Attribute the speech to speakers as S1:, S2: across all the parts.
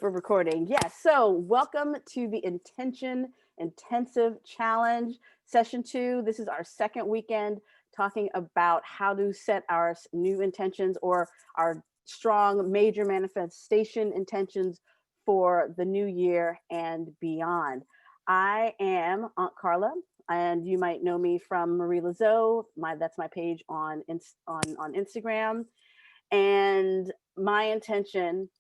S1: We're recording. Yes. So, welcome to the Intention Intensive Challenge, session 2. This is our second weekend talking about how to set our new intentions or our strong major manifestation intentions for the new year and beyond. I am Aunt Carla, and you might know me from Marie Lazo. That's my page on Instagram. And my intention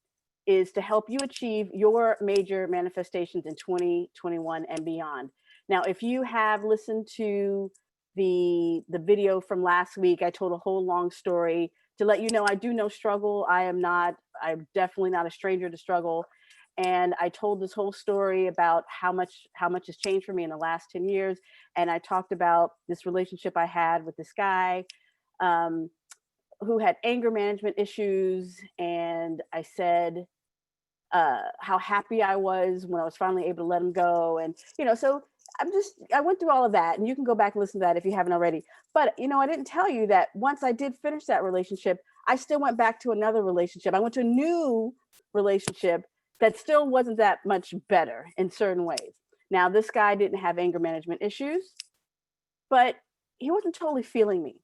S1: is to help you achieve your major manifestations in 2021 and beyond. Now, if you have listened to the video from last week, I told a whole long story to let you know I do know struggle. I'm definitely not a stranger to struggle. And I told this whole story about how much has changed for me in the last 10 years. And I talked about this relationship I had with this guy. Um, who had anger management issues, and I said how happy I was when I was finally able to let him go. And, so I went through all of that, and you can go back and listen to that if you haven't already. But, I didn't tell you that once I did finish that relationship, I still went back to another relationship. I went to a new relationship that still wasn't that much better in certain ways. Now, this guy didn't have anger management issues, but he wasn't totally feeling me.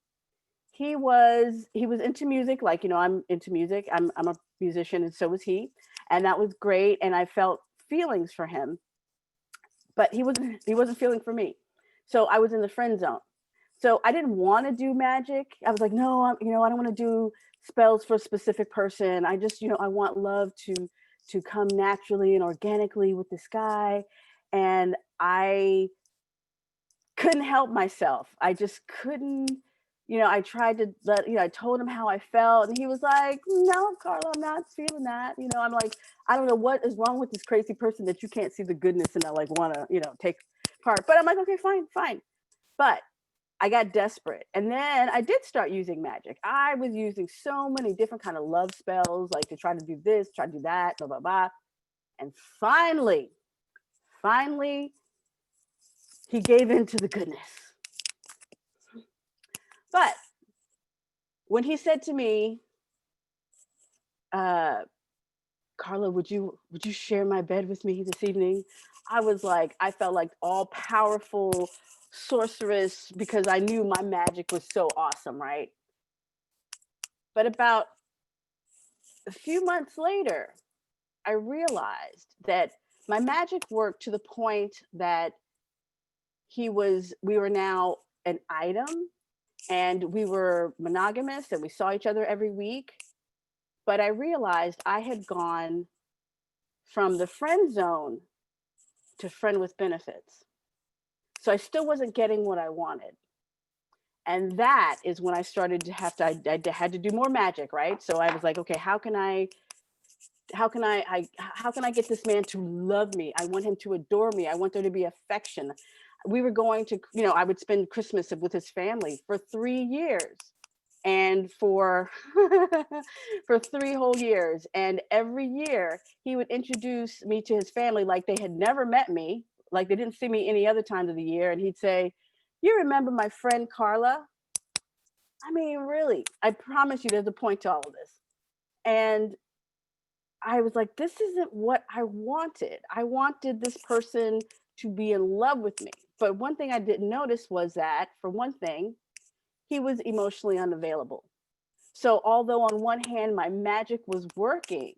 S1: He was into music, like, I'm into music. I'm a musician, and so was he. And that was great. And I felt feelings for him, but he wasn't feeling for me. So I was in the friend zone. So I didn't want to do magic. I was like, no, I don't want to do spells for a specific person. I just, I want love to come naturally and organically with this guy. And I couldn't help myself. I just couldn't, I tried to I told him how I felt, and he was like, no, Carla, I'm not feeling that. I'm like, I don't know what is wrong with this crazy person that you can't see the goodness and I like want to, take part. But I'm like, okay, fine. But I got desperate. And then I did start using magic. I was using so many different kind of love spells, like to try to do this, try to do that, blah, blah, blah. And finally, he gave in to the goodness. But when he said to me, Carla, would you share my bed with me this evening? I felt like all powerful sorceress because I knew my magic was so awesome, right? But about a few months later, I realized that my magic worked to the point that we were now an item, and we were monogamous, and we saw each other every week. But I realized I had gone from the friend zone to friend with benefits. So I still wasn't getting what I wanted. And that is when I started to I had to do more magic, right? So I was like, okay, how can I get this man to love me? I want him to adore me. I want there to be affection. We were going to, I would spend Christmas with his family for 3 years. And for for 3 whole years. And every year he would introduce me to his family like they had never met me, like they didn't see me any other time of the year. And he'd say, you remember my friend Carla? I mean, really, I promise you there's a point to all of this. And I was like, this isn't what I wanted. I wanted this person to be in love with me. But one thing I didn't notice was that, for one thing, he was emotionally unavailable. So although on one hand my magic was working,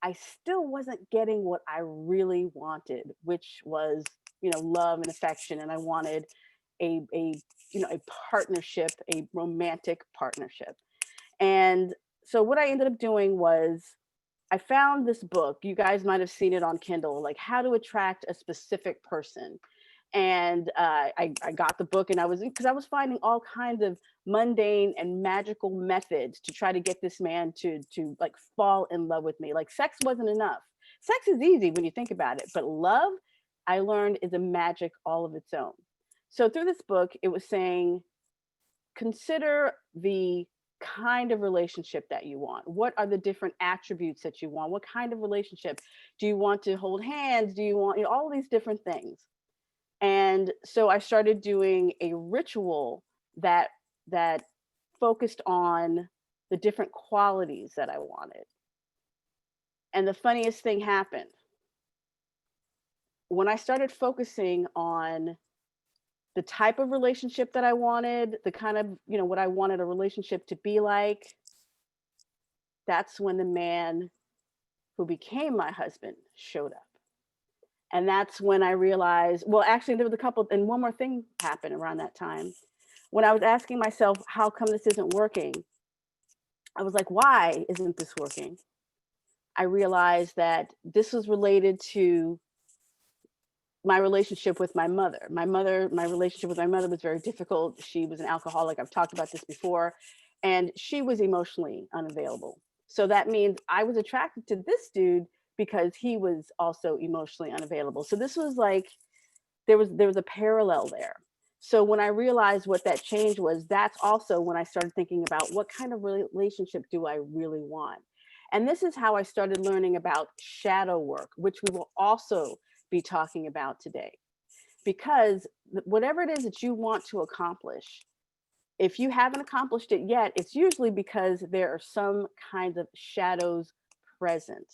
S1: I still wasn't getting what I really wanted, which was, love and affection. And I wanted a partnership, a romantic partnership. And so what I ended up doing was I found this book. You guys might have seen it on Kindle, like How to Attract a Specific Person. And I got the book, and I was finding all kinds of mundane and magical methods to try to get this man to like fall in love with me. Like sex wasn't enough. Sex is easy when you think about it, but love, I learned, is a magic all of its own. So through this book, it was saying, consider the kind of relationship that you want. What are the different attributes that you want? What kind of relationship? Do you want to hold hands? Do you want, all these different things? And so I started doing a ritual that focused on the different qualities that I wanted. And the funniest thing happened. When I started focusing on the type of relationship that I wanted, the kind of, what I wanted a relationship to be like, that's when the man who became my husband showed up. And that's when I realized, well, actually, there was a couple, and one more thing happened around that time. When I was asking myself, how come this isn't working? I was like, why isn't this working? I realized that this was related to my relationship with my mother. My relationship with my mother was very difficult. She was an alcoholic. I've talked about this before. And she was emotionally unavailable. So that means I was attracted to this dude because he was also emotionally unavailable. So this was like, there was a parallel there. So when I realized what that change was, that's also when I started thinking about what kind of relationship do I really want? And this is how I started learning about shadow work, which we will also be talking about today. Because whatever it is that you want to accomplish, if you haven't accomplished it yet, it's usually because there are some kinds of shadows present.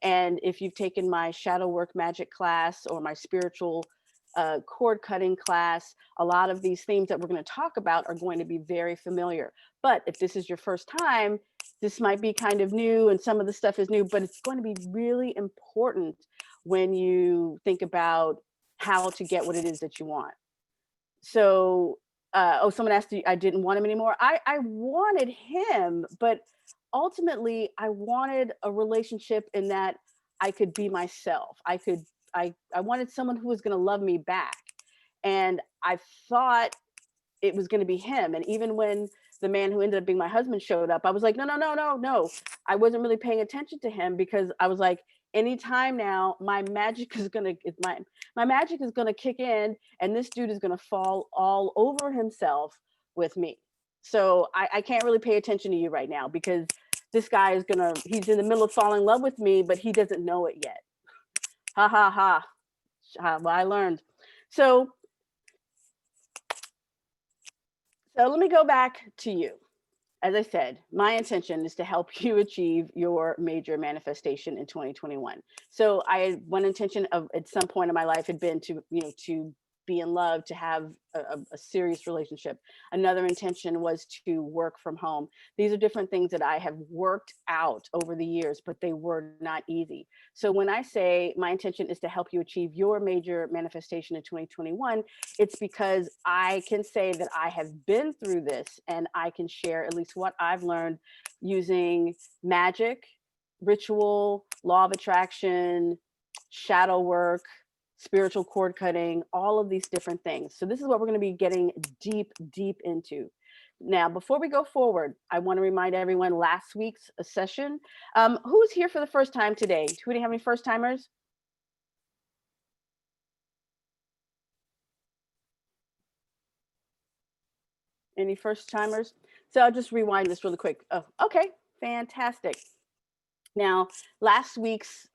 S1: And if you've taken my shadow work magic class or my spiritual cord cutting class, a lot of these themes that we're going to talk about are going to be very familiar. But if this is your first time, this might be kind of new and some of the stuff is new, but it's going to be really important when you think about how to get what it is that you want. So, oh, someone asked you, I didn't want him anymore. I wanted him, but ultimately I wanted a relationship in that I could be myself. I wanted someone who was going to love me back. And I thought it was going to be him. And even when the man who ended up being my husband showed up, I was like, no, no, no, no, no. I wasn't really paying attention to him because I was like, anytime now, my magic is gonna my magic is gonna kick in, and this dude is gonna fall all over himself with me. So I can't really pay attention to you right now because this guy he's in the middle of falling in love with me, but he doesn't know it yet. Ha ha ha. Well, I learned. So let me go back to you. As I said, my intention is to help you achieve your major manifestation in 2021. So one intention of at some point in my life had been to, to be in love, to have a serious relationship. Another intention was to work from home. These are different things that I have worked out over the years, but they were not easy. So when I say my intention is to help you achieve your major manifestation in 2021, it's because I can say that I have been through this and I can share at least what I've learned using magic, ritual, law of attraction, shadow work, spiritual cord cutting, all of these different things. So this is what we're going to be getting deep, deep into. Now, before we go forward, I want to remind everyone last week's session. Who's here for the first time today? Do we have any first timers? Any first timers? So I'll just rewind this really quick. Oh, okay, fantastic. Now, last week's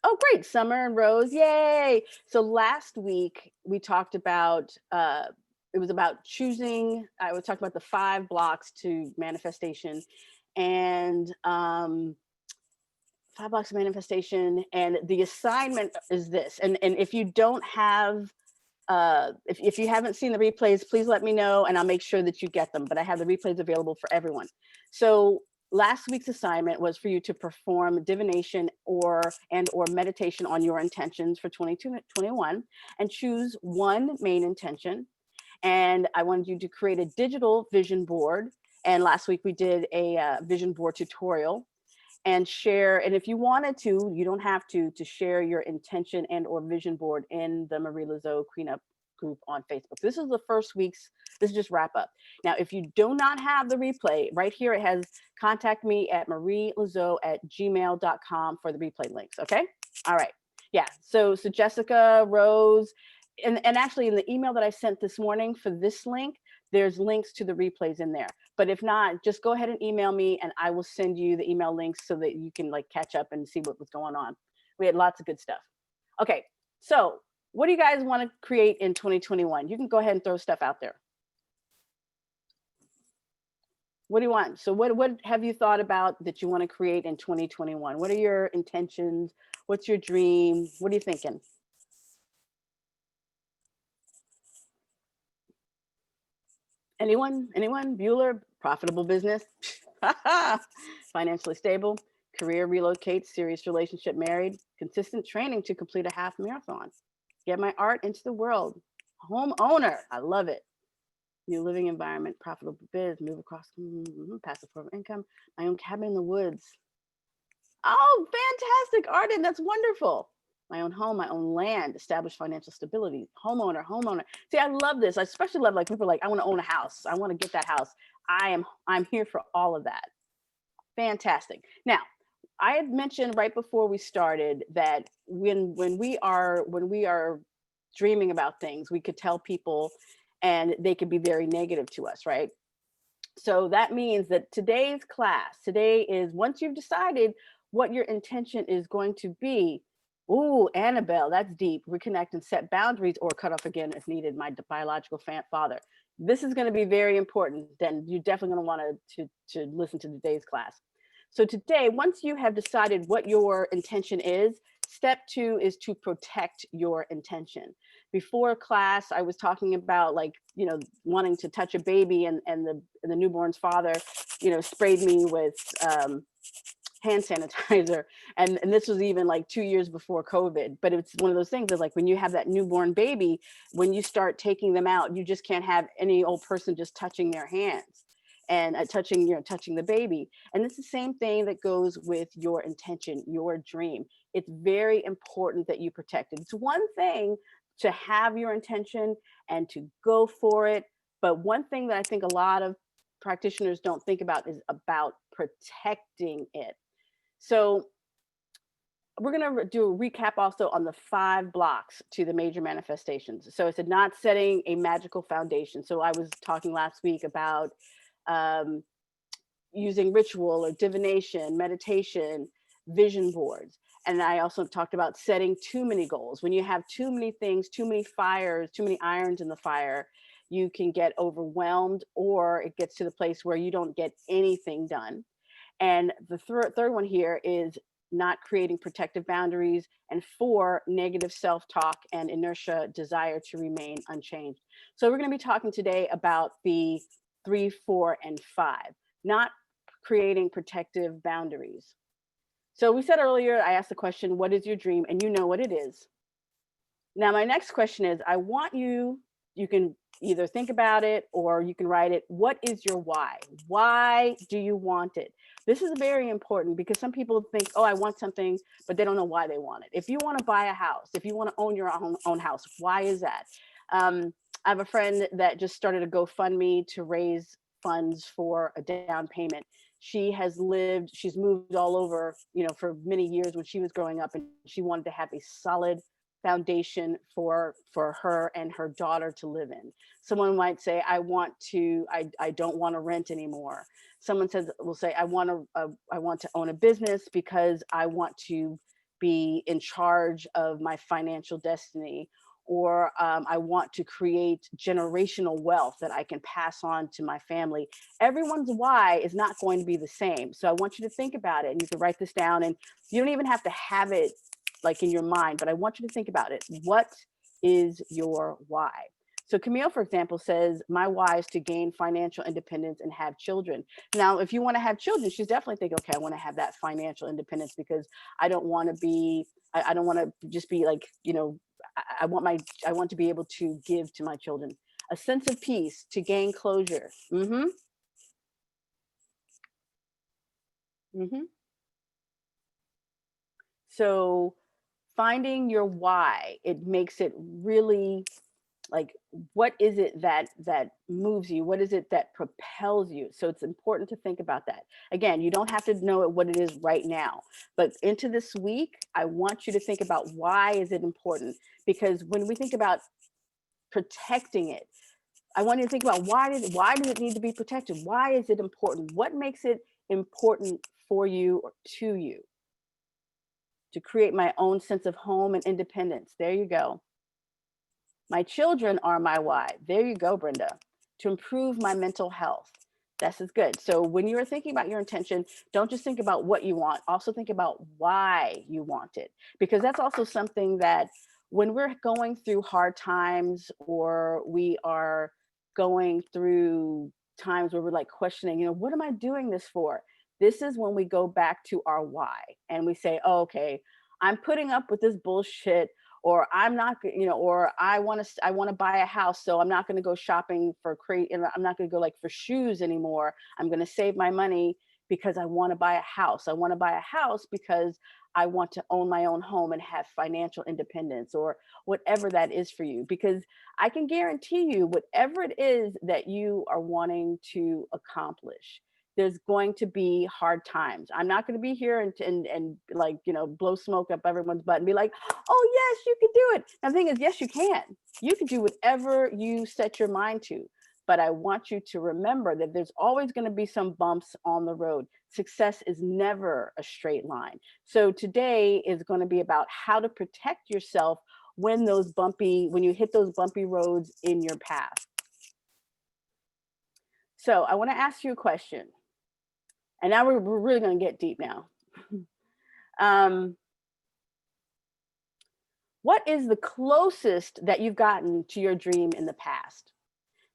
S1: oh, great. Summer and Rose. Yay. So last week we talked about, it was about choosing, I was talking about the 5 blocks to manifestation and 5 blocks of manifestation. And the assignment is this. And if you don't have, if you haven't seen the replays, please let me know and I'll make sure that you get them. But I have the replays available for everyone. So last week's assignment was for you to perform divination or meditation on your intentions for 2021 and choose one main intention. And I wanted you to create a digital vision board. And last week we did a vision board tutorial and share. And if you wanted to, you don't have to share your intention and or vision board in the Marie Lazeau Queen Up group on Facebook. This is the first week's, this is just wrap up. Now, if you do not have the replay, right here it has contact me at marielazeau@gmail.com for the replay links, okay? All right, yeah, so Jessica, Rose, and actually in the email that I sent this morning for this link, there's links to the replays in there. But if not, just go ahead and email me and I will send you the email links so that you can like catch up and see what was going on. We had lots of good stuff. Okay, so what do you guys want to create in 2021? You can go ahead and throw stuff out there. What do you want? So what have you thought about that you want to create in 2021? What are your intentions? What's your dream? What are you thinking? Anyone? Anyone? Bueller, profitable business, financially stable, career relocates, serious relationship, married, consistent training to complete a half marathon, get my art into the world, homeowner. I love it. New living environment, profitable biz, move across, passive form of income, my own cabin in the woods. Oh, fantastic, Arden. That's wonderful. My own home, my own land, establish financial stability, homeowner, homeowner. See, I love this. I especially love like people are like, I want to own a house. I want to get that house. I'm here for all of that. Fantastic. Now, I had mentioned right before we started that when we are dreaming about things, we could tell people and they could be very negative to us, right? So that means that today's class, today is once you've decided what your intention is going to be. Ooh, Annabelle, that's deep. Reconnect and set boundaries or cut off again if needed. My biological father. This is going to be very important. Then you're definitely going to want to listen to today's class. So today, once you have decided what your intention is, step two is to protect your intention. Before class, I was talking about like, wanting to touch a baby and the newborn's father, sprayed me with hand sanitizer. And this was even like 2 years before COVID. But it's one of those things of like when you have that newborn baby, when you start taking them out, you just can't have any old person just touching their hands and touching the baby. And it's the same thing that goes with your intention, your dream. It's very important that you protect it. It's one thing to have your intention and to go for it. But one thing that I think a lot of practitioners don't think about is about protecting it. So we're going to do a recap also on the 5 blocks to the major manifestations. So it's not setting a magical foundation. So I was talking last week about um, using ritual or divination, meditation, vision boards. And I also talked about setting too many goals. When you have too many things, too many fires, too many irons in the fire, you can get overwhelmed, or it gets to the place where you don't get anything done. And the third one here is not creating protective boundaries, and 4, negative self-talk and inertia, desire to remain unchanged. So we're going to be talking today about the 3, 4, and 5, not creating protective boundaries. So we said earlier, I asked the question, what is your dream? And you know what it is. Now, my next question is, I want you can either think about it or you can write it. What is your why? Why do you want it? This is very important because some people think, oh, I want something, but they don't know why they want it. If you want to buy a house, if you want to own your own house, why is that? I have a friend that just started a GoFundMe to raise funds for a down payment. She's moved all over, for many years when she was growing up, and she wanted to have a solid foundation for her and her daughter to live in. Someone might say, I don't want to rent anymore. Someone will say, I want to own a business because I want to be in charge of my financial destiny, or I want to create generational wealth that I can pass on to my family. Everyone's why is not going to be the same. So I want you to think about it, and you can write this down, and you don't even have to have it like in your mind, but I want you to think about it. What is your why? So Camille, for example, says, my why is to gain financial independence and have children. Now, if you want to have children, she's definitely thinking, okay, I want to have that financial independence because I don't want to just be like, I want to be able to give to my children. A sense of peace, to gain closure. Mm-hmm. Mm-hmm. So finding your why, it makes it really like, what is it that moves you? What is it that propels you? So it's important to think about that. Again, you don't have to know what it is right now, but into this week, I want you to think about, why is it important? Because when we think about protecting it, I want you to think about, why does it need to be protected? Why is it important? What makes it important for you or to you? To create my own sense of home and independence. There you go. My children are my why. There you go, Brenda. To improve my mental health. This is good. So when you're thinking about your intention, don't just think about what you want, also think about why you want it. Because that's also something that when we're going through hard times, or we are going through times where we're like questioning, what am I doing this for? This is when we go back to our why and we say, oh, okay, I'm putting up with this bullshit, or I'm not, or I want to buy a house, so I'm not going to go shopping for I'm not going to go like for shoes anymore. I'm going to save my money because I want to buy a house. I want to buy a house because I want to own my own home and have financial independence, or whatever that is for you. Because I can guarantee you, whatever it is that you are wanting to accomplish, there's going to be hard times. I'm not going to be here and like, blow smoke up everyone's butt and be like, oh, yes, you can do it. And the thing is, yes, you can. You can do whatever you set your mind to. But I want you to remember that there's always going to be some bumps on the road. Success is never a straight line. So today is going to be about how to protect yourself when you hit those bumpy roads in your path. So I want to ask you a question. And now we're really going to get deep now. What is the closest that you've gotten to your dream in the past?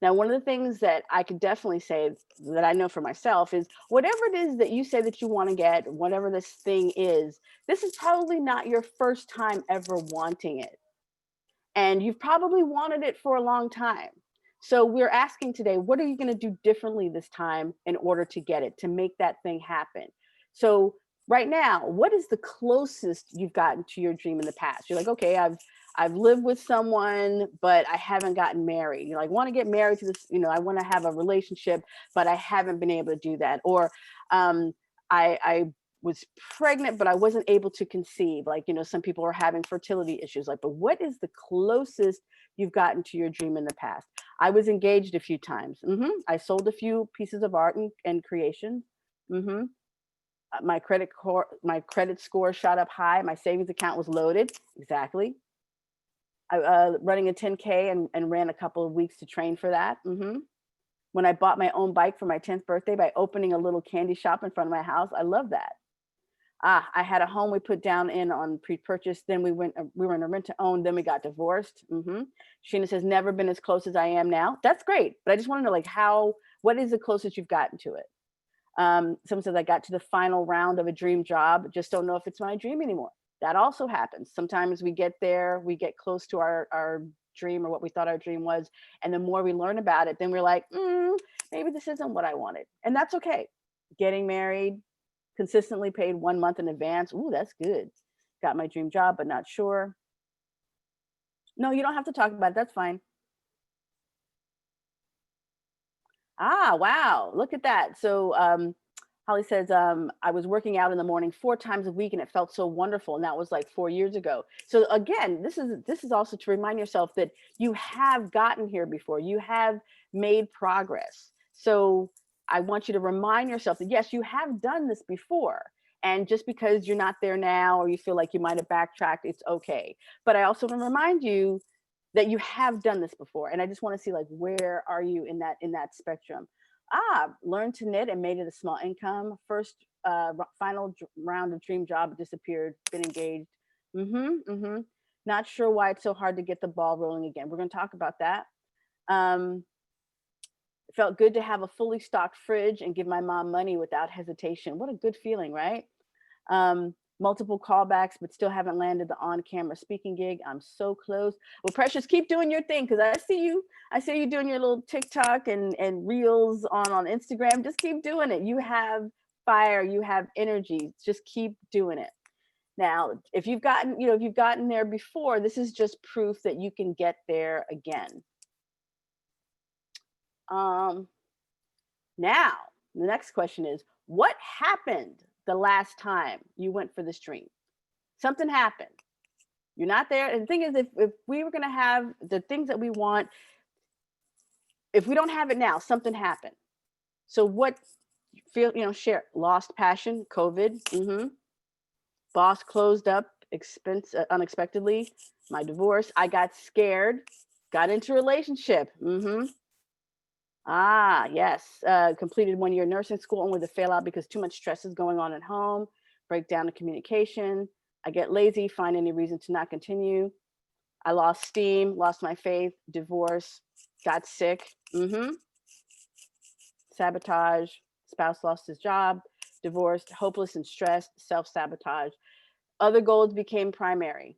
S1: Now, one of the things that I could definitely say that I know for myself is whatever it is that you say that you want to get, whatever this thing is, this is probably not your first time ever wanting it. And you've probably wanted it for a long time. So we're asking today, what are you going to do differently this time in order to get it, to make that thing happen? So right now, what is the closest you've gotten to your dream in the past? You're like, okay, I've lived with someone, but I haven't gotten married. You're like, want to get married to this, I want to have a relationship, but I haven't been able to do that. Or I was pregnant, but I wasn't able to conceive. Like, some people are having fertility issues. Like, but what is the closest you've gotten to your dream in the past? I was engaged a few times. I sold a few pieces of art and creation. My credit score shot up high. My savings account was loaded. Exactly. I running a 10K and ran a couple of weeks to train for that. When I bought my own bike for my 10th birthday by opening a little candy shop in front of my house. I love that. I had a home we put down on pre-purchase. Then we were in a rent to own. Then we got divorced. Sheena says, never been as close as I am now. That's great. But I just want to know, what is the closest you've gotten to it? Someone says, I got to the final round of a dream job. Just don't know if it's my dream anymore. That also happens. Sometimes we get there, we get close to our dream or what we thought our dream was. And the more we learn about it, then we're like, maybe this isn't what I wanted. And that's okay. Getting married, consistently paid 1 month in advance. Ooh, that's good. Got my dream job, but not sure. No, you don't have to talk about it. That's fine. Wow. Look at that. So Holly says, I was working out in the morning 4 times a week and it felt so wonderful. And that was like 4 years ago. So again, this is also to remind yourself that you have gotten here before. You have made progress. So I want you to remind yourself that yes, you have done this before. And just because you're not there now, or you feel like you might have backtracked, it's okay. But I also want to remind you that you have done this before. And I just want to see, like, where are you in that spectrum? Learned to knit and made it a small income. First final round of dream job disappeared. Been engaged. Not sure why it's so hard to get the ball rolling again. We're going to talk about that. It felt good to have a fully stocked fridge and give my mom money without hesitation. What a good feeling, right? Multiple callbacks, but still haven't landed the on-camera speaking gig. I'm so close. Well, Precious, keep doing your thing, because I see you doing your little TikTok and reels on Instagram. Just keep doing it. You have fire, you have energy. Just keep doing it. Now, if you've gotten there before, this is just proof that you can get there again. Now, the next question is, what happened the last time you went for this dream? Something happened. You're not there. And the thing is, if we were going to have the things that we want, if we don't have it now, something happened. So what share? Lost passion, COVID. Boss closed up unexpectedly. My divorce. I got scared. Got into a relationship. Ah, yes. Completed 1 year nursing school only to fail out because too much stress is going on at home, breakdown in communication. I get lazy, find any reason to not continue. I lost steam, lost my faith, divorce, got sick. Sabotage, spouse lost his job, divorced, hopeless and stressed, self sabotage. Other goals became primary.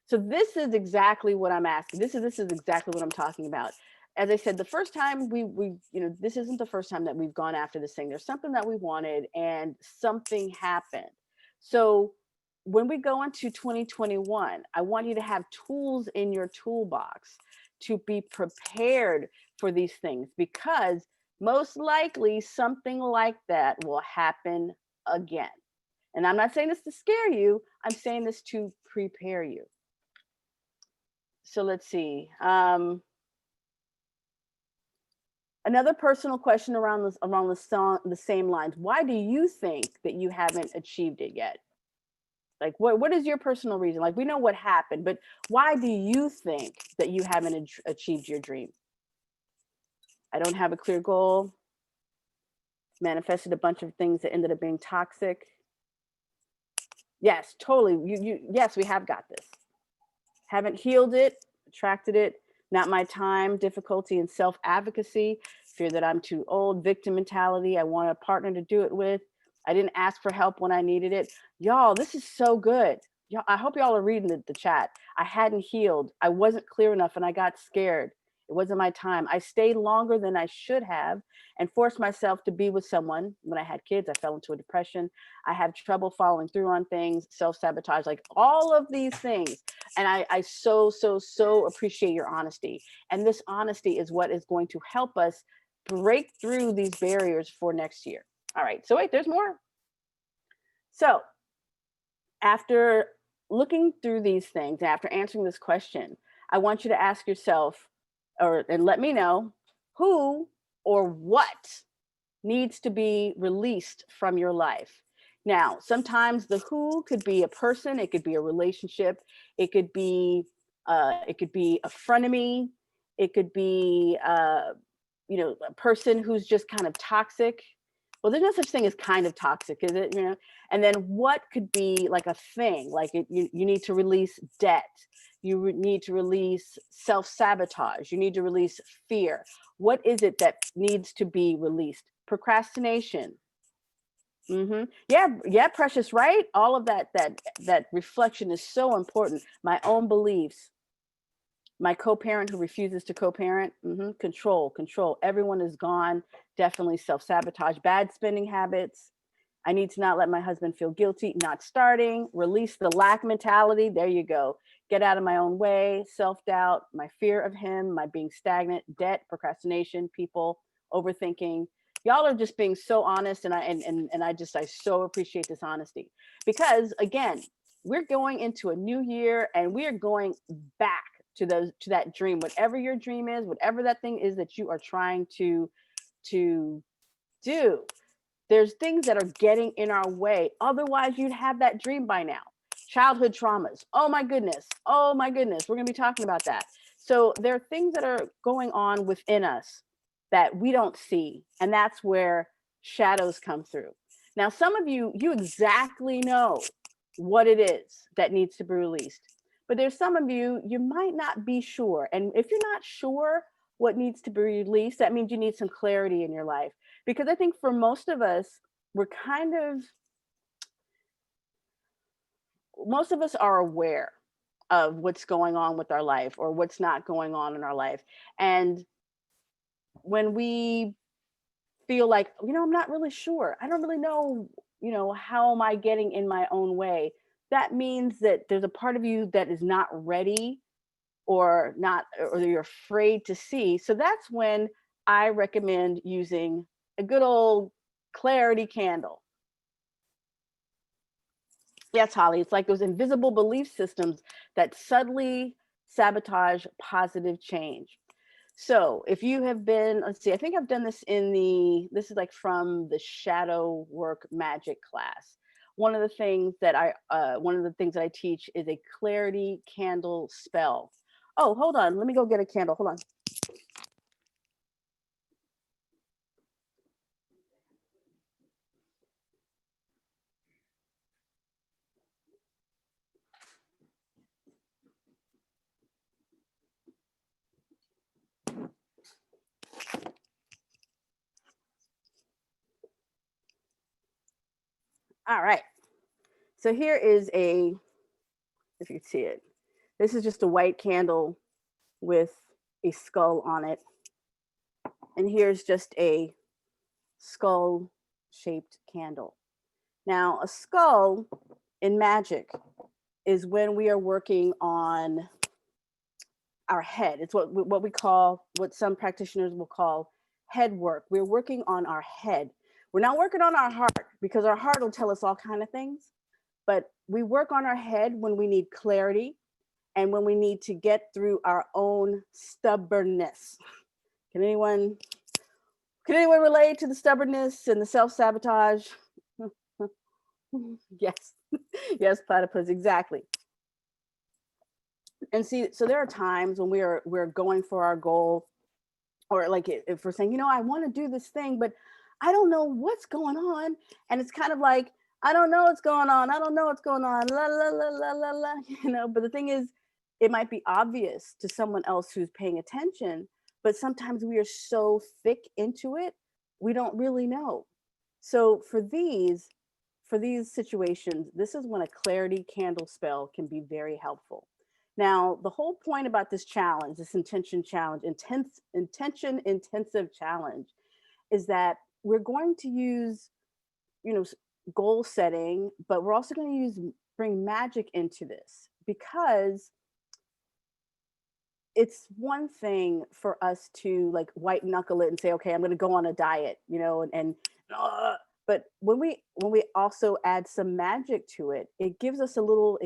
S1: So this is exactly what I'm asking. This is exactly what I'm talking about. As I said, the first time this isn't the first time that we've gone after this thing. There's something that we wanted and something happened. So when we go into 2021, I want you to have tools in your toolbox to be prepared for these things, because most likely something like that will happen again. And I'm not saying this to scare you, I'm saying this to prepare you. So let's see. Another personal question around the same lines. Why do you think that you haven't achieved it yet? Like, what is your personal reason? Like, we know what happened, but why do you think that you haven't achieved your dream? I don't have a clear goal. Manifested a bunch of things that ended up being toxic. Yes, totally. Yes, we have got this. Haven't healed it, attracted it, not my time, difficulty in self advocacy, fear that I'm too old, victim mentality. I want a partner to do it with. I didn't ask for help when I needed it. Y'all, this is so good. Y'all, I hope y'all are reading the chat. I hadn't healed. I wasn't clear enough and I got scared. It wasn't my time. I stayed longer than I should have and forced myself to be with someone. When I had kids, I fell into a depression. I have trouble following through on things, self sabotage, like all of these things. And I so appreciate your honesty. And this honesty is what is going to help us break through these barriers for next year. All right. So wait, there's more. So after looking through these things, after answering this question, I want you to ask yourself, and let me know, who or what needs to be released from your life. Now, sometimes the who could be a person, it could be a relationship, it could be a frenemy, it could be a person who's just kind of toxic. Well, there's no such thing as kind of toxic, is it? And then what could be like a thing, like you need to release debt, you need to release self sabotage, you need to release fear. What is it that needs to be released? Procrastination. Yeah, Precious, right? All of that reflection is so important. My own beliefs, my co-parent who refuses to co-parent. Control. Everyone is gone. Definitely self-sabotage. Bad spending habits. I need to not let my husband feel guilty. Not starting. Release the lack mentality. There you go. Get out of my own way. Self-doubt. My fear of him. My being stagnant. Debt. Procrastination. People. Overthinking. Y'all are just being so honest, and I so appreciate this honesty, because again, we're going into a new year and we are going back to that dream, whatever your dream is, whatever that thing is that you are trying to do. There's things that are getting in our way, otherwise you'd have that dream by now. Childhood traumas, oh my goodness, we're going to be talking about that. So there are things that are going on within us that we don't see, and that's where shadows come through. Now, some of you exactly know what it is that needs to be released, but there's some of you might not be sure. And if you're not sure what needs to be released, that means you need some clarity in your life. Because I think for most of us, we're kind of most of us are aware of what's going on with our life or what's not going on in our life. And when we feel like, I'm not really sure, I don't really know, how am I getting in my own way, that means that there's a part of you that is not ready, or not, or you're afraid to see. So that's when I recommend using a good old clarity candle. Yes, Holly, it's like those invisible belief systems that subtly sabotage positive change. So if you have been, let's see, I think I've done this this is like from the shadow work magic class. One of the things that I teach is a clarity candle spell. Oh, hold on, let me go get a candle. Hold on. All right. So here is if you can see it, this is just a white candle with a skull on it. And here's just a skull shaped candle. Now, a skull in magic is when we are working on our head. It's what we call, what some practitioners will call head work. We're working on our head. We're not working on our heart, because our heart will tell us all kind of things. But we work on our head when we need clarity and when we need to get through our own stubbornness. Can anyone relate to the stubbornness and the self-sabotage? Yes. Yes, platypus, exactly. And see, so there are times when we're going for our goal, or like if we're saying, I want to do this thing, but I don't know what's going on. And it's kind of like, I don't know what's going on. I don't know what's going on. La la la la la la. But the thing is, it might be obvious to someone else who's paying attention, but sometimes we are so thick into it, we don't really know. So for these situations, this is when a clarity candle spell can be very helpful. Now, the whole point about this challenge, this intention challenge, intention intensive challenge, is that we're going to use, goal setting, but we're also going to bring magic into this, because it's one thing for us to like white knuckle it and say, okay, I'm going to go on a diet, but when we also add some magic to it, it gives us a little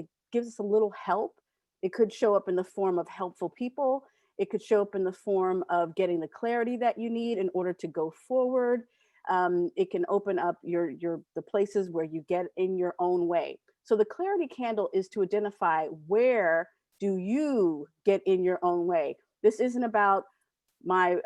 S1: help. It could show up in the form of helpful people. It could show up in the form of getting the clarity that you need in order to go forward. It can open up the places where you get in your own way. So the clarity candle is to identify, where do you get in your own way? This isn't about my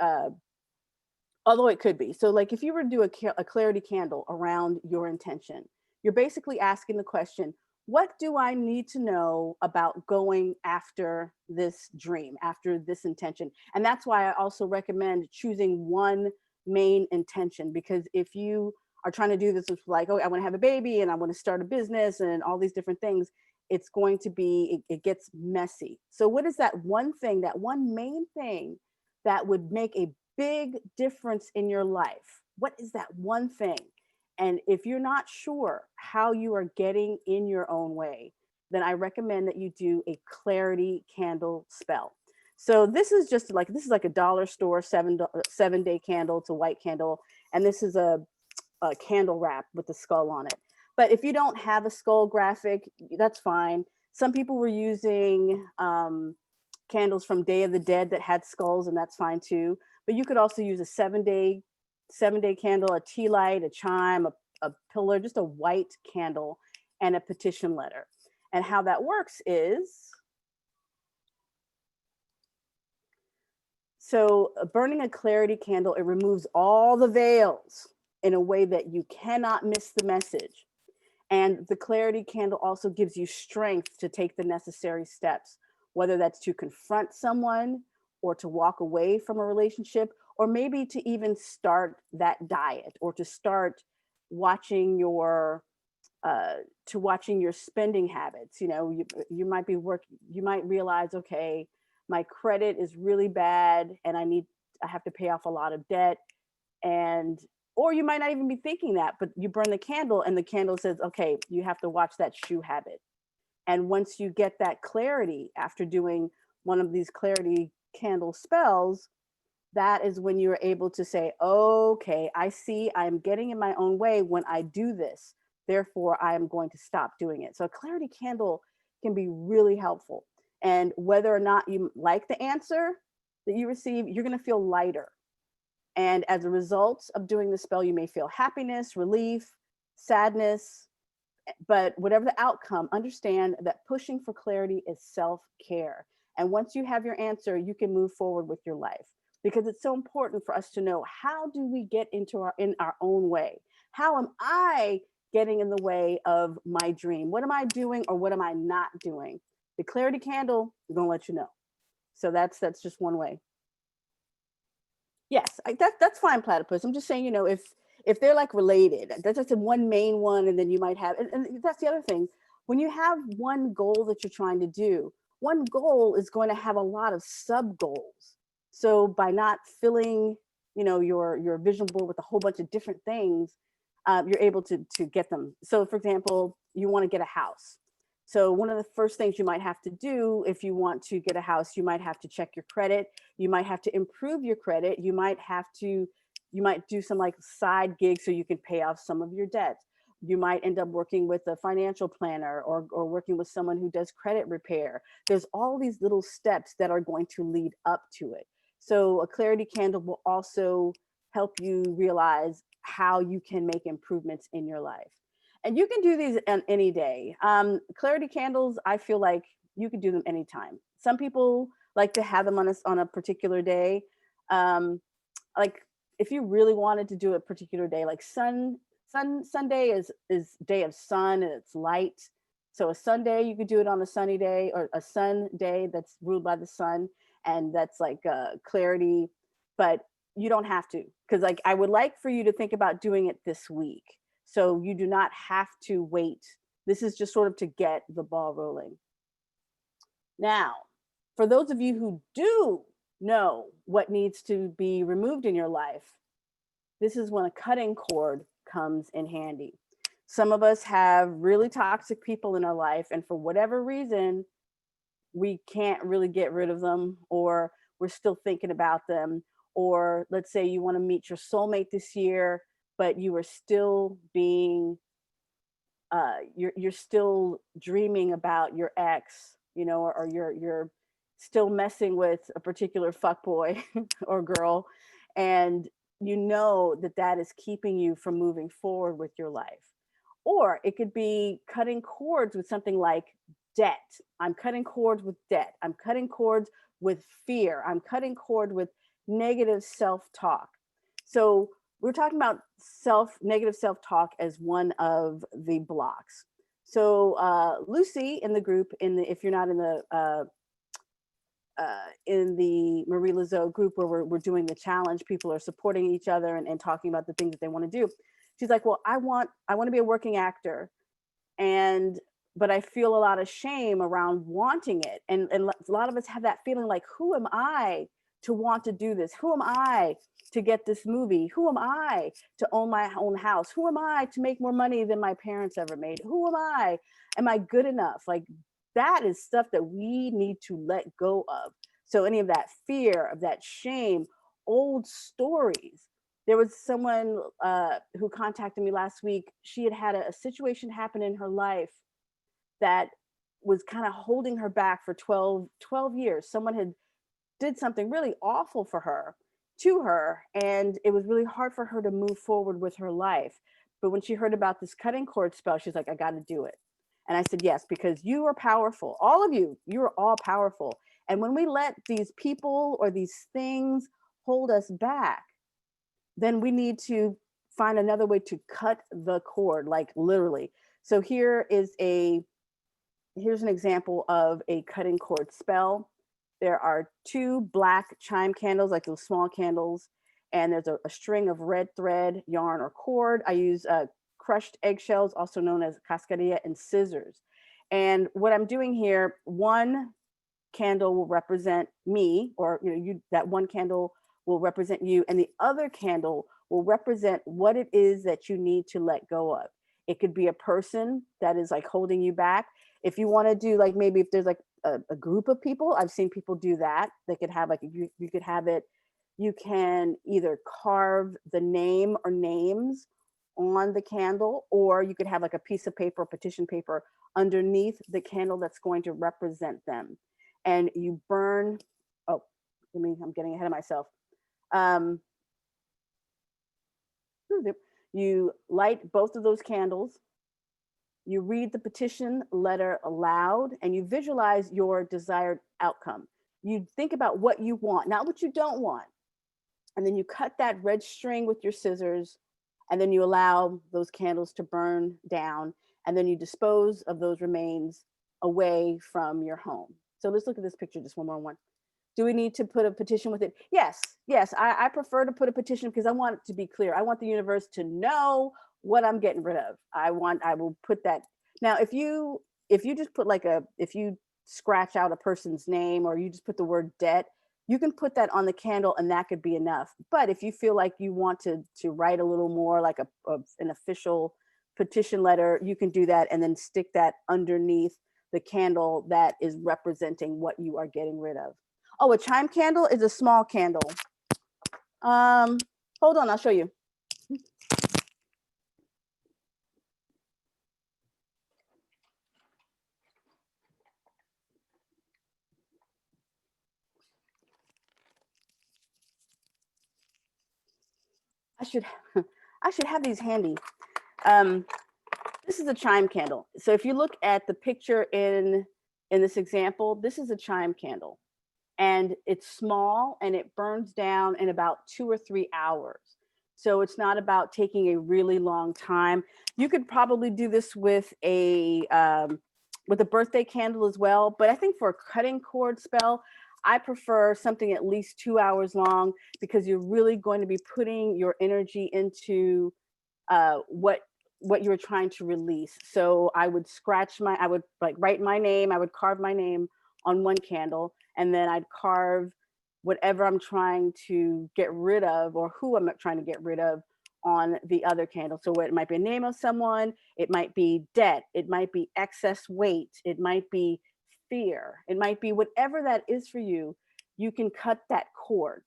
S1: although it could be. So like if you were to do a clarity candle around your intention, you're basically asking the question, what do I need to know about going after this dream, after this intention? And that's why I also recommend choosing one main intention, because if you are trying to do this with like, oh, I want to have a baby and I want to start a business and all these different things, it's going to be, it gets messy. So what is that one thing, that one main thing that would make a big difference in your life? What is that one thing? And if you're not sure how you are getting in your own way, then I recommend that you do a clarity candle spell. So this is like a dollar store 7-day candle. It's a white candle, and this is a candle wrap with the skull on it. But if you don't have a skull graphic, that's fine. Some people were using candles from Day of the Dead that had skulls, and that's fine too. But you could also use a 7-day candle, a tea light, a chime, a pillar, just a white candle, and a petition letter. And how that works is, so burning a clarity candle, it removes all the veils in a way that you cannot miss the message. And the clarity candle also gives you strength to take the necessary steps, whether that's to confront someone or to walk away from a relationship, or maybe to even start that diet, or to start watching your spending habits. You might you might realize, okay, my credit is really bad and I have to pay off a lot of debt. And or you might not even be thinking that, but you burn the candle and the candle says, okay, you have to watch that shoe habit. And once you get that clarity after doing one of these clarity candle spells, that is when you're able to say, okay, I see I'm getting in my own way when I do this. Therefore, I am going to stop doing it. So a clarity candle can be really helpful. And whether or not you like the answer that you receive, you're going to feel lighter. And as a result of doing the spell, you may feel happiness, relief, sadness, but whatever the outcome, understand that pushing for clarity is self-care. And once you have your answer, you can move forward with your life, because it's so important for us to know, how do we get in our own way? How am I getting in the way of my dream? What am I doing or what am I not doing? The clarity candle is going to let you know. So that's just one way. Yes, that's fine, platypus. I'm just saying, if if they're like related, that's just one main one, and then you might have, and that's the other thing. When you have one goal that you're trying to do, one goal is going to have a lot of sub goals. So by not filling, your vision board with a whole bunch of different things, you're able to get them. So for example, you want to get a house. So one of the first things you might have to do if you want to get a house, you might have to check your credit. You might have to improve your credit. You might do some like side gigs so you can pay off some of your debt. You might end up working with a financial planner or working with someone who does credit repair. There's all these little steps that are going to lead up to it. So a clarity candle will also help you realize how you can make improvements in your life. And you can do these on any day. Clarity candles, I feel like you can do them anytime. Some people like to have them on a particular day. Like if you really wanted to do a particular day, like Sunday is day of sun and it's light. So a Sunday, you could do it on a sunny day, or a sun day that's ruled by the sun, and that's like clarity. But you don't have to, because like I would like for you to think about doing it this week. So you do not have to wait. This is just sort of to get the ball rolling. Now, for those of you who do know what needs to be removed in your life, this is when a cutting cord comes in handy. Some of us have really toxic people in our life, and for whatever reason, we can't really get rid of them, or we're still thinking about them. Or let's say you want to meet your soulmate this year, but you are still being you're still dreaming about your ex, or you're still messing with a particular fuckboy or girl, and that is keeping you from moving forward with your life. Or it could be cutting cords with something like debt. I'm cutting cords with debt. I'm cutting cords with fear. I'm cutting cord with negative self-talk. So we're talking about negative self-talk as one of the blocks. So Lucy in the group, if you're not in the Marie Laveau group where we're doing the challenge, people are supporting each other and talking about the things that they want to do. She's like, well, I want to be a working actor, but I feel a lot of shame around wanting it. And a lot of us have that feeling like, who am I to want to do this? Who am I to get this movie? Who am I to own my own house? Who am I to make more money than my parents ever made? Who am I? Am I good enough? Like, that is stuff that we need to let go of. So any of that fear, of that shame, old stories. There was someone who contacted me last week. She had a situation happen in her life that was kind of holding her back for 12 years. Someone had did something really awful to her, and it was really hard for her to move forward with her life. But when she heard about this cutting cord spell, she's like, I got to do it. And I said, yes, because you are powerful. All of you are all powerful. And when we let these people or these things hold us back, then we need to find another way to cut the cord, like literally. So here's an example of a cutting cord spell. There are 2 black chime candles, like those small candles, and there's a string of red thread, yarn, or cord. I use crushed eggshells, also known as cascarilla, and scissors. And what I'm doing here, one candle will represent me, or that one candle will represent you, and the other candle will represent what it is that you need to let go of. It could be a person that is like holding you back. If you want to do, like, maybe if there's like a group of people, I've seen people do that. They could have like, you could have it, you can either carve the name or names on the candle, or you could have like a piece of paper, petition paper, underneath the candle that's going to represent them. And you burn, I'm getting ahead of myself. You light both of those candles, you read the petition letter aloud, and you visualize your desired outcome. You think about what you want, not what you don't want. And then you cut that red string with your scissors, and then you allow those candles to burn down, and then you dispose of those remains away from your home. So let's look at this picture, just one more one. Do we need to put a petition with it? Yes, yes. I prefer to put a petition because I want it to be clear. I want the universe to know what I'm getting rid of. I will put that. Now, if you just put like if you scratch out a person's name or you just put the word debt, you can put that on the candle and that could be enough. But if you feel like you want to write a little more, like an official petition letter, you can do that and then stick that underneath the candle that is representing what you are getting rid of. Oh, a chime candle is a small candle. Hold on, I'll show you. I should have these handy. This is a chime candle. So if you look at the picture in this example, this is a chime candle. And it's small and it burns down in about 2 or 3 hours. So it's not about taking a really long time. You could probably do this with a birthday candle as well. But I think for a cutting cord spell, I prefer something at least 2 hours long because you're really going to be putting your energy into what you're trying to release. So I would write my name, I would carve my name on one candle, and then I'd carve whatever I'm trying to get rid of or who I'm trying to get rid of on the other candle. So it might be a name of someone, it might be debt, it might be excess weight, it might be fear, it might be whatever that is for you. You can cut that cord.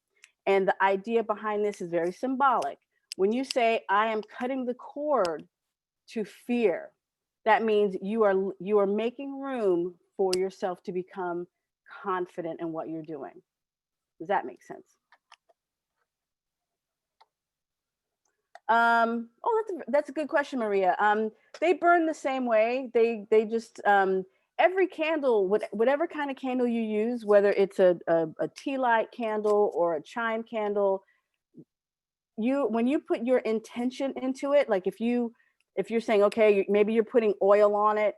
S1: And the idea behind this is very symbolic. When you say, I am cutting the cord to fear, that means you are making room for yourself to become confident in what you're doing. Does that make sense? Oh, that's a good question, Maria. They burn the same way. They just every candle, whatever kind of candle you use, whether it's a tea light candle or a chime candle, when you put your intention into it, like if you're saying, okay, maybe you're putting oil on it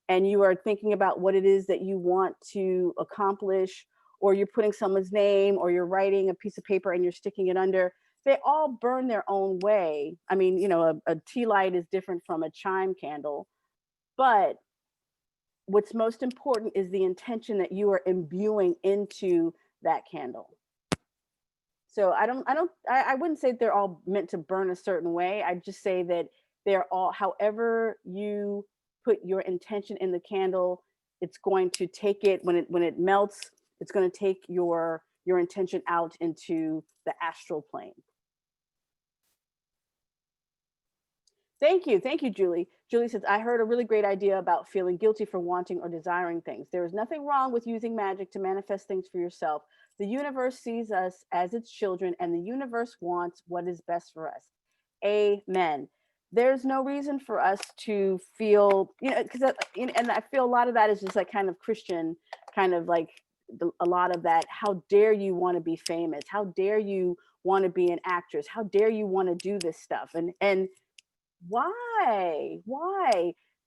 S1: and you are thinking about what it is that you want to accomplish, or you're putting someone's name, or you're writing a piece of paper and you're sticking it under, they all burn their own way. I mean, a tea light is different from a chime candle, but what's most important is the intention that you are imbuing into that candle. So I wouldn't say they're all meant to burn a certain way. I'd just say that they're all, however you put your intention in the candle, it's going to take it, when it melts, it's going to take your intention out into the astral plane. Thank you, Julie. Julie says, I heard a really great idea about feeling guilty for wanting or desiring things. There is nothing wrong with using magic to manifest things for yourself. The universe sees us as its children, and the universe wants what is best for us. Amen. There's no reason for us to feel, because and I feel a lot of that is just like kind of Christian, kind of like a lot of that. How dare you want to be famous? How dare you want to be an actress? How dare you want to do this stuff? And why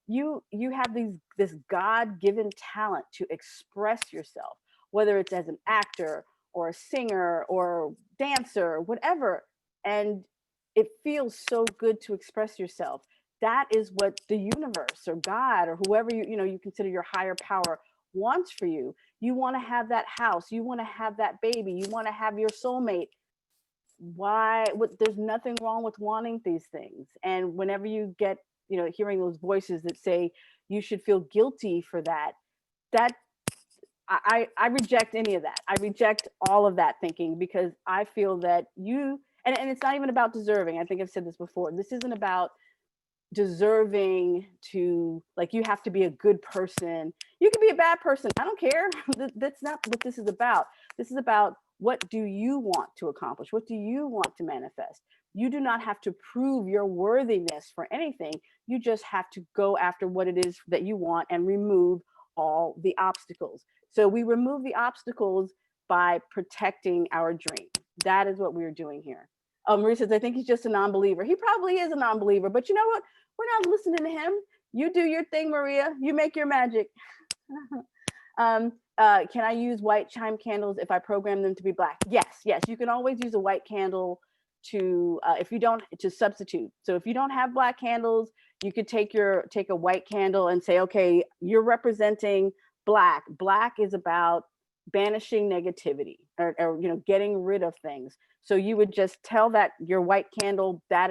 S1: you have this God-given talent to express yourself, whether it's as an actor or a singer or dancer, whatever, and it feels so good to express yourself. That is what the universe or God or whoever you consider your higher power wants for you. You want to have that house, you want to have that baby, you want to have your soulmate. There's nothing wrong with wanting these things. And whenever you get hearing those voices that say you should feel guilty for that I reject any of that. I reject all of that thinking, because I feel that and it's not even about deserving. I think I've said this before. This isn't about deserving to, like, you have to be a good person. You can be a bad person. I don't care. That's not what this is about. This is about, what do you want to accomplish? What do you want to manifest? You do not have to prove your worthiness for anything. You just have to go after what it is that you want and remove all the obstacles. So we remove the obstacles by protecting our dream. That is what we're doing here. Marie says, I think he's just a non-believer. He probably is a non-believer, but you know what? We're not listening to him. You do your thing, Maria. You make your magic. can I use white chime candles if I program them to be black? Yes, yes. You can always use a white candle to if you don't to substitute. So if you don't have black candles, you could take a white candle and say, okay, you're representing black. Black is about banishing negativity or getting rid of things. So you would just tell that your white candle that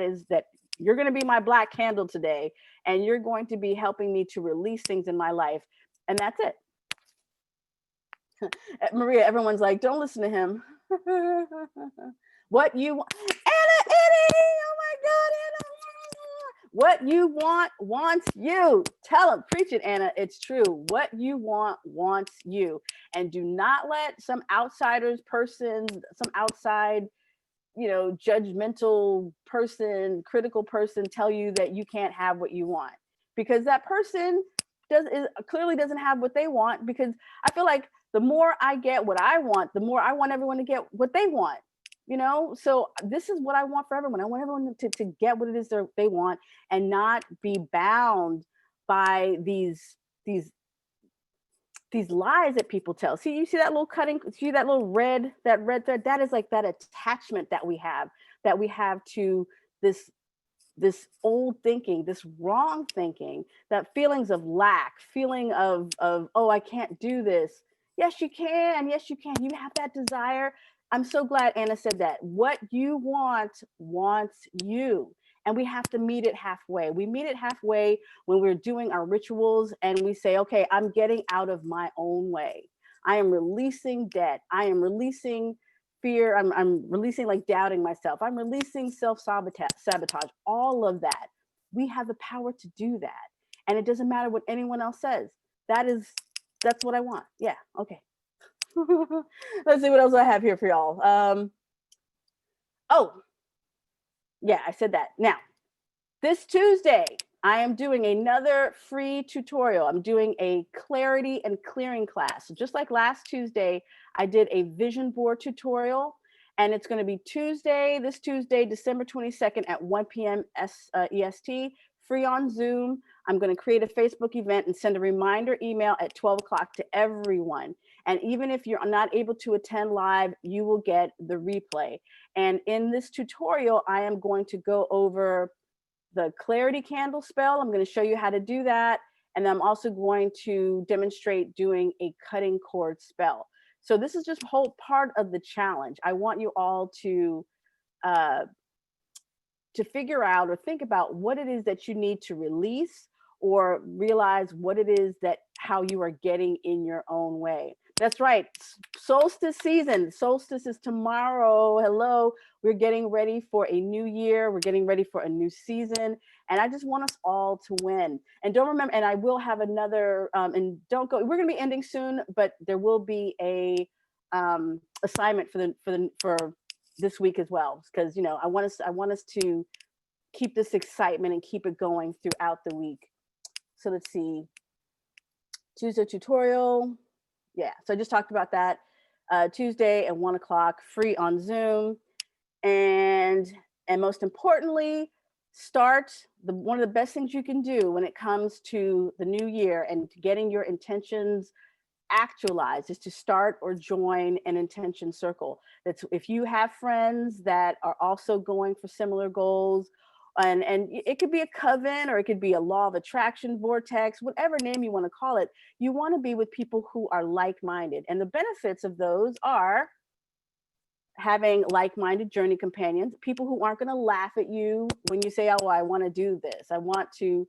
S1: you're going to be my black candle today, and you're going to be helping me to release things in my life, and that's it. Maria, everyone's like, don't listen to him. What you want, Anna, oh my God, Anna. What you want wants you. Tell them, preach it, Anna. It's true. What you want wants you. And do not let some outside, judgmental person, critical person tell you that you can't have what you want, because that person clearly doesn't have what they want. Because I feel like the more I get what I want, the more I want everyone to get what they want. So this is what I want for everyone. I want everyone to get what it is they want, and not be bound by these lies that people tell. See, you see that little red thread? That is like that attachment that we have to this old thinking, this wrong thinking, that feelings of lack, feeling of oh, I can't do this. Yes, you can. Yes, you can. You have that desire. I'm so glad Anna said that. What you want wants you. And we have to meet it halfway. We meet it halfway when we're doing our rituals and we say, okay, I'm getting out of my own way. I am releasing debt. I am releasing fear. I'm releasing like doubting myself. I'm releasing self-sabotage, all of that. We have the power to do that. And it doesn't matter what anyone else says. That's what I want. Yeah, okay. Let's see what else I have here for y'all. Oh, yeah, I said that. Now, this Tuesday, I am doing another free tutorial. I'm doing a clarity and clearing class. Just like last Tuesday, I did a vision board tutorial, and it's going to be this Tuesday, December 22nd at 1 p.m. EST, free on Zoom. I'm going to create a Facebook event and send a reminder email at 12 o'clock to everyone. And even if you're not able to attend live, you will get the replay. And in this tutorial, I am going to go over the clarity candle spell. I'm going to show you how to do that. And I'm also going to demonstrate doing a cutting cord spell. So this is just a whole part of the challenge. I want you all to figure out or think about what it is that you need to release, or realize what it is how you are getting in your own way. That's right. Solstice season. Solstice is tomorrow. Hello. We're getting ready for a new year. We're getting ready for a new season. And I just want us all to win. And don't remember, and I will have another, and don't go, we're going to be ending soon, but there will be a assignment for this week as well. Because, I want us to keep this excitement and keep it going throughout the week. So let's see. Tuesday tutorial. Yeah, so I just talked about that. Tuesday at 1 o'clock, free on Zoom. And most importantly, one of the best things you can do when it comes to the new year and to getting your intentions actualized is to start or join an intention circle. That's if you have friends that are also going for similar goals, and it could be a coven, or it could be a law of attraction vortex, whatever name you want to call it. You want to be with people who are like-minded. And the benefits of those are having like-minded journey companions, people who aren't going to laugh at you when you say, oh, I want to do this. I want to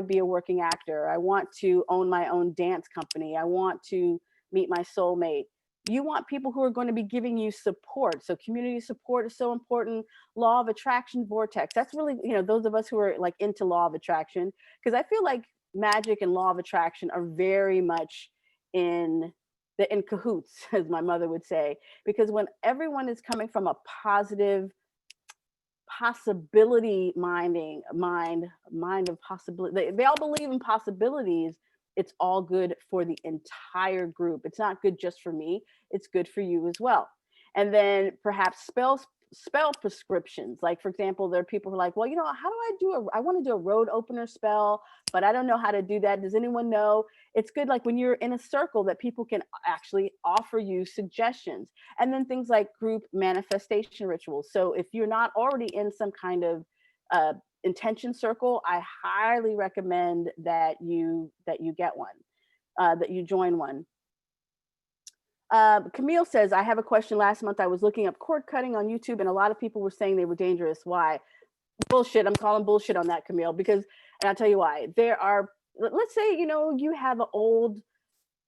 S1: be a working actor. I want to own my own dance company. I want to meet my soulmate. You want people who are going to be giving you support. So community support is so important. Law of attraction vortex. That's really, those of us who are like into law of attraction, because I feel like magic and law of attraction are very much in cahoots, as my mother would say, because when everyone is coming from a positive possibility mind of possibility, they all believe in possibilities. It's all good for the entire group. It's not good just for me. It's good for you as well. And then perhaps spell prescriptions. Like, for example, there are people who are like, well, how do I want to do a road opener spell, but I don't know how to do that. Does anyone know? It's good, like when you're in a circle, that people can actually offer you suggestions. And then things like group manifestation rituals. So if you're not already in some kind of uh, intention circle, I highly recommend that you get one, that you join one. Camille says, I have a question. Last month, I was looking up cord cutting on YouTube, and a lot of people were saying they were dangerous. Why? Bullshit. I'm calling bullshit on that, Camille, because, and I'll tell you why. There are, let's say, you have an old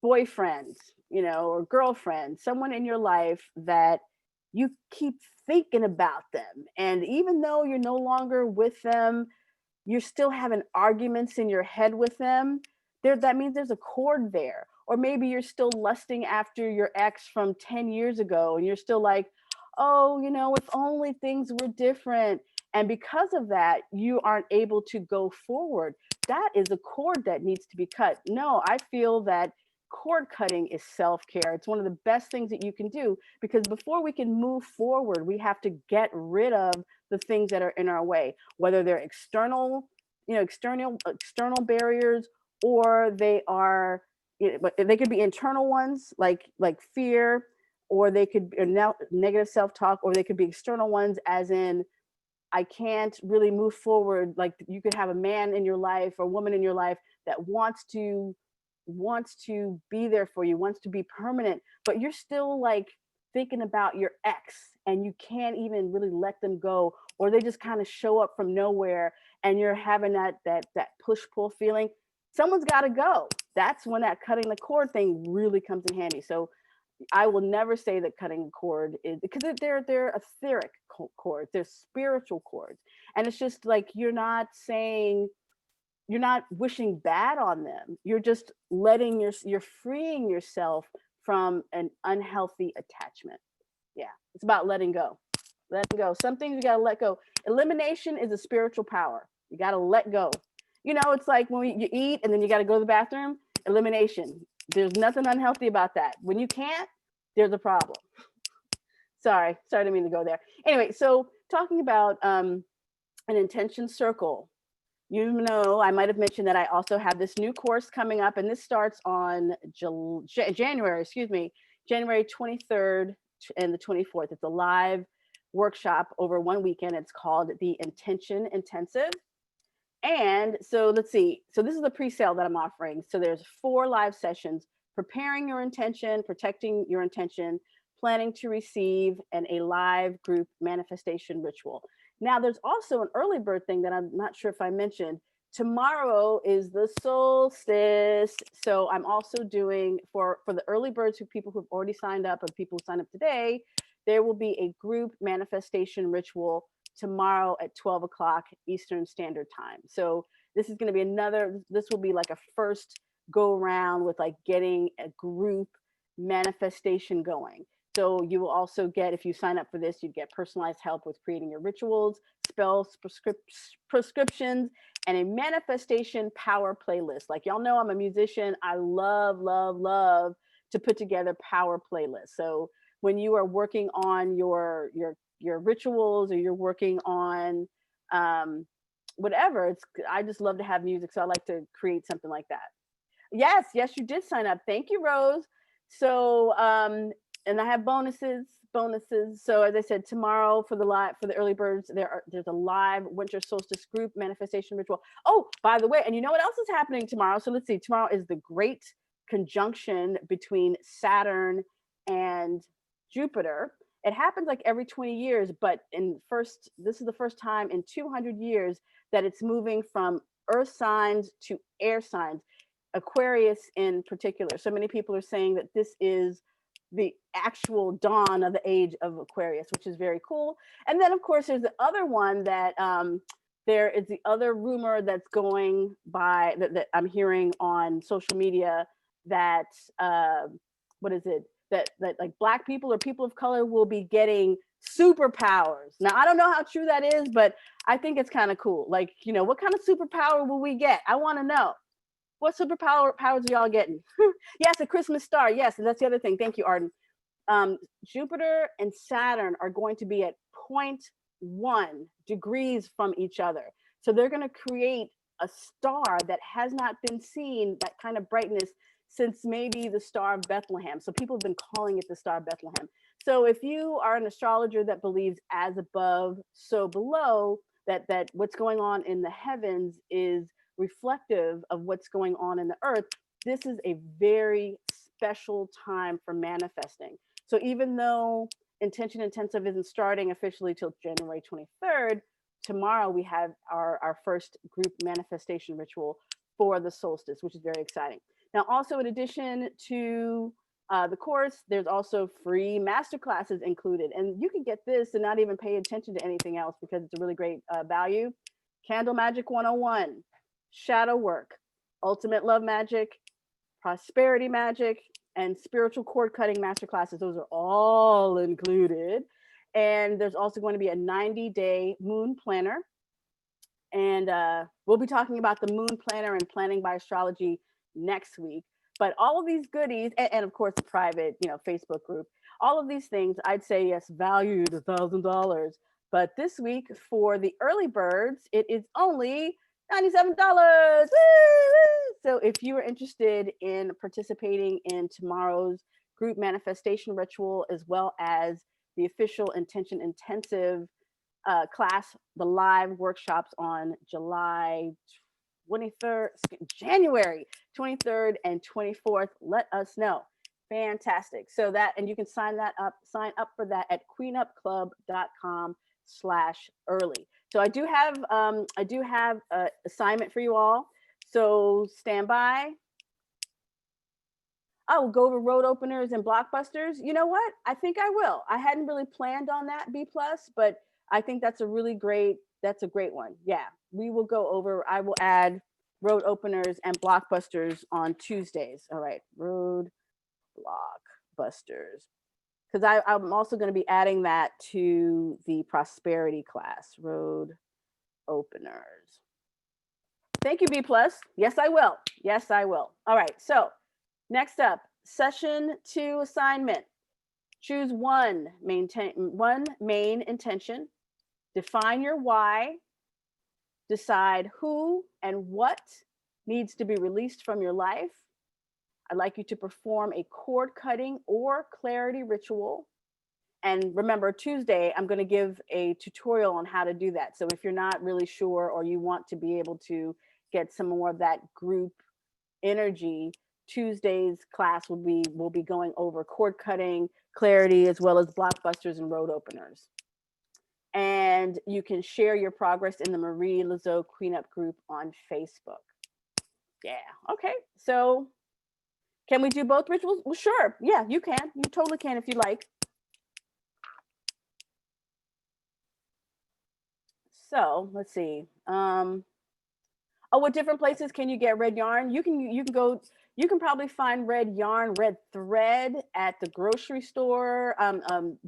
S1: boyfriend, or girlfriend, someone in your life that you keep thinking about them. And even though you're no longer with them, you're still having arguments in your head with them. That means there's a cord there. Or maybe you're still lusting after your ex from 10 years ago, and you're still like, oh, if only things were different. And because of that, you aren't able to go forward. That is a cord that needs to be cut. No, I feel that cord cutting is self-care. It's one of the best things that you can do, because before we can move forward, we have to get rid of the things that are in our way, whether they're external barriers, or they are, they could be internal ones, like fear, or they could be negative self-talk, or they could be external ones, as in, I can't really move forward. Like, you could have a man in your life or woman in your life that wants to be there for you, wants to be permanent, but you're still like thinking about your ex, and you can't even really let them go, or they just kind of show up from nowhere, and you're having that push-pull feeling. Someone's got to go. That's when that cutting the cord thing really comes in handy. So I will never say that cutting a cord is, because they're etheric cords, they're spiritual cords, and it's just like, you're not wishing bad on them. You're just you're freeing yourself from an unhealthy attachment. Yeah, it's about letting go. Letting go. Some things you got to let go. Elimination is a spiritual power. You got to let go. It's like when you eat and then you got to go to the bathroom. Elimination. There's nothing unhealthy about that. When you can't, there's a problem. Sorry, I didn't mean to go there. Anyway, so talking about an intention circle. I might have mentioned that I also have this new course coming up, and this starts on January 23rd and the 24th. It's a live workshop over one weekend. It's called the Intention Intensive. And so let's see. So this is a pre-sale that I'm offering. So there's 4 live sessions: preparing your intention, protecting your intention, planning to receive, and a live group manifestation ritual. Now, there's also an early bird thing that I'm not sure if I mentioned. Tomorrow is the solstice. So I'm also doing, for the early birds, people who've already signed up, or people who signed up today, there will be a group manifestation ritual tomorrow at 12 o'clock Eastern Standard Time. So this is going to be this will be like a first go around with like getting a group manifestation going. So you will also get, if you sign up for this, you get personalized help with creating your rituals, spells, prescriptions, and a manifestation power playlist. Like, y'all know I'm a musician. I love, love, love to put together power playlists. So when you are working on your rituals, or you're working on whatever, I just love to have music. So I like to create something like that. Yes, you did sign up. Thank you, Rose. So and I have bonuses. So as I said, tomorrow for the early birds, there's a live winter solstice group manifestation ritual. Oh, by the way, and you know what else is happening tomorrow? So let's see. Tomorrow is the great conjunction between Saturn and Jupiter. It happens like every 20 years, but this is the first time in 200 years that it's moving from earth signs to air signs, Aquarius in particular. So many people are saying that this is the actual dawn of the age of Aquarius, which is very cool. And then, of course, there's the other one that there is the other rumor that's going by that I'm hearing on social media, that what is it? That like Black people or people of color will be getting superpowers. Now, I don't know how true that is, but I think it's kind of cool. Like, what kind of superpower will we get? I want to know. What powers are y'all getting? Yes, a Christmas star. Yes, and that's the other thing. Thank you, Arden. Jupiter and Saturn are going to be at 0.1 degrees from each other. So they're going to create a star that has not been seen, that kind of brightness, since maybe the Star of Bethlehem. So people have been calling it the Star of Bethlehem. So if you are an astrologer that believes as above, so below, that what's going on in the heavens is reflective of what's going on in the earth, this is a very special time for manifesting. So even though Intention Intensive isn't starting officially till January 23rd, tomorrow we have our first group manifestation ritual for the solstice, which is very exciting. Now, also in addition to the course, there's also free masterclasses included. And you can get this and not even pay attention to anything else because it's a really great value. Candle Magic 101, Shadow Work, Ultimate Love Magic, Prosperity Magic, and Spiritual Cord Cutting Masterclasses. Those are all included. And there's also going to be a 90-day moon planner. And we'll be talking about the moon planner and planning by astrology next week. But all of these goodies, and of course the private, Facebook group, all of these things, I'd say yes, valued $1,000. But this week for the early birds, it is only $97. Woo! So if you are interested in participating in tomorrow's group manifestation ritual, as well as the official Intention Intensive class, the live workshops on January 23rd and 24th, let us know. Fantastic. So that, and you can sign up for that at queenupclub.com/early. So I do have an assignment for you all. So stand by. I will go over road openers and blockbusters. You know what? I think I will. I hadn't really planned on that B+, but I think that's a great one. Yeah, we will go over, I will add road openers and blockbusters on Tuesdays. All right, road blockbusters. Because I'm also going to be adding that to the prosperity class, road openers. Thank you, B+. Yes, I will. Yes, I will. All right, so next up, session 2 assignment. Choose one main intention, define your why, decide who and what needs to be released from your life. I'd like you to perform a cord cutting or clarity ritual. And remember, Tuesday, I'm going to give a tutorial on how to do that. So if you're not really sure or you want to be able to get some more of that group energy, Tuesday's class will be going over cord cutting, clarity, as well as blockbusters and road openers. And you can share your progress in the Marie Lazeau Queen Up group on Facebook. Yeah, okay. So can we do both rituals? Well, sure. Yeah, you can. You totally can if you like. So let's see. What different places can you get red yarn? You can probably find red yarn, red thread at the grocery store,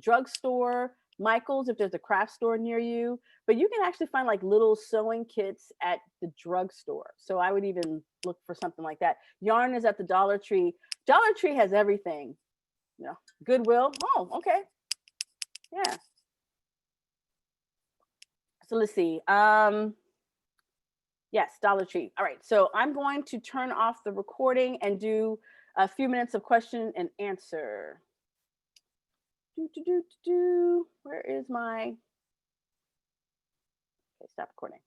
S1: drugstore, Michael's, if there's a craft store near you. But you can actually find like little sewing kits at the drugstore. So I would even look for something like that. Yarn is at the Dollar Tree. Dollar Tree has everything. Goodwill. Oh, okay. Yeah. So let's see. Yes, Dollar Tree. All right. So I'm going to turn off the recording and do a few minutes of question and answer. Where is my... Okay, stop recording.